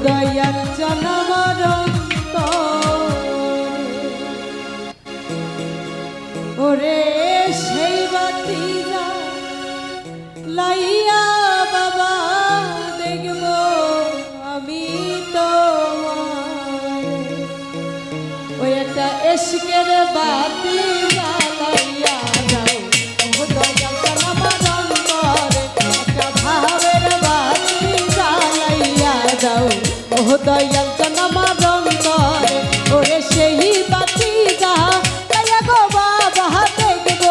দয়াল জনমর ওরে সেই বাতি লাইয়া বাবা দেখব আমি তো ওই একটা এশকের বাতি জ্বালাইয়া যাও ও দয়াল জনমর অন্তরে একটা ভাবের বাতি জ্বালাইয়া যাও ও দয়াল জনমর অন্তরে ওরে সেই বাতি যা গো বাবা দেখব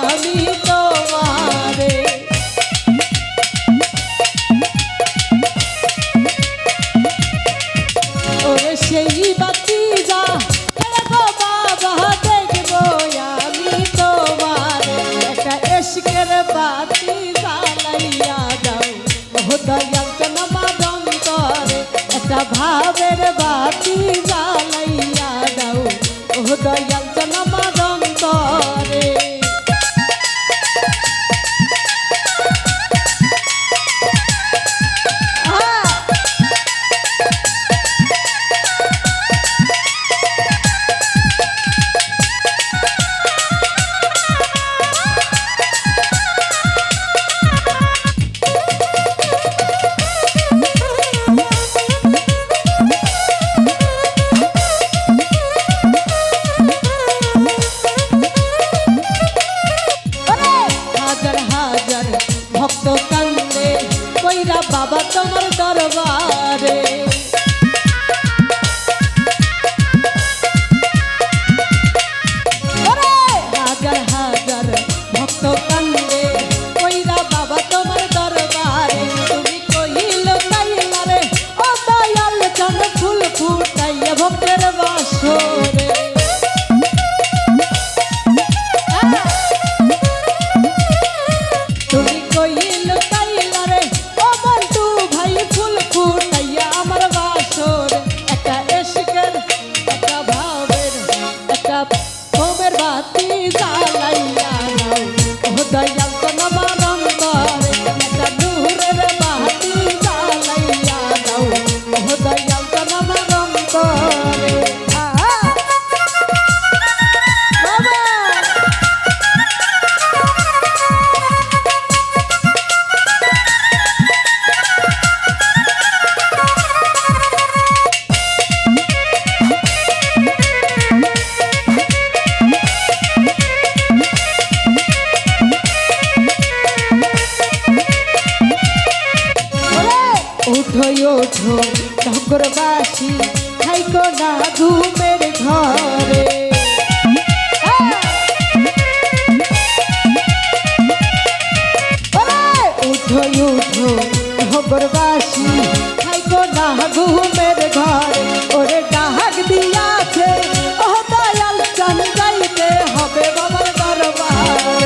আমি তোমারে ওরে সেই বাতি যা গো বাবা দেখব আমি তোমারে একটা এশকের বাতি জ্বালাইয়া দাও ও দয়াল জনমর অন্তরে একটা ভাবের বাতি জ্বালাইয়া দাও ও দয়াল জনমর অন্তরে ভক্ত কান্দে কইরা বাবা তোমার দরবারে হাজার হাজার ভক্ত কান্দে কইরা বাবা তোমার দরবারে তুমি কইল তাইলারে ও দয়াল চান ফুল ফুটাইয়া ভক্তের বাসরে হোমের বাতি জ্বালাইয়া দাও ও দয়াল জনমর অন্তরে একটা নূরের বাতি জ্বালাইয়া দাও ও দয়াল জনমর অন্তরে উঠো ওঠো নগরবাসী থাইকো না ঘুমের ঘরে উঠো ওঠো নগরবাসী থাইকো না ঘুমের ঘরে ওরে ডাক দিয়াছে ও দয়াল চান যাইতে হবে বাবার দরবারে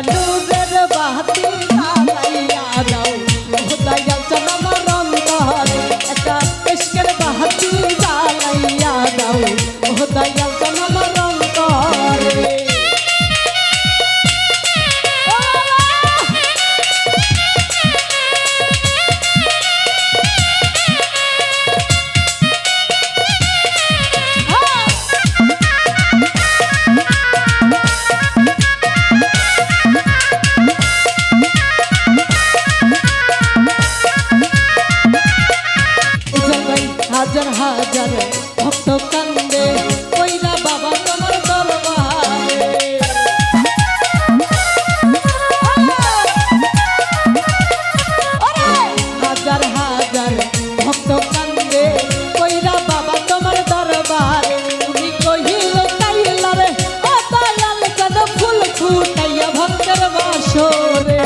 নূরের বাতি জ্বালাইয়া দাও ও দয়াল জনমর অন্তরে একটা ইশকের বাতি জ্বালাইয়া দাও ও দয়াল জনমর অন্তরে হাজার হাজার ভক্ত কান্দে কইরা বাবা তোমার দরবারে হাজার হাজার ভক্ত কান্দে কইরা বাবা তোমার দরবারে তুমি কহিল তাইলারে ও দয়াল চান ফুল ফুটাইয়া ভক্তের বাসরে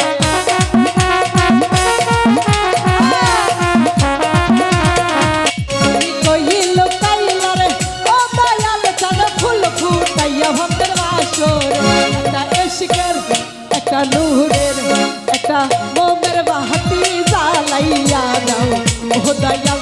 একটা নূরের একটা মোমের বাতি জ্বালাইয়া দাও ও দয়াল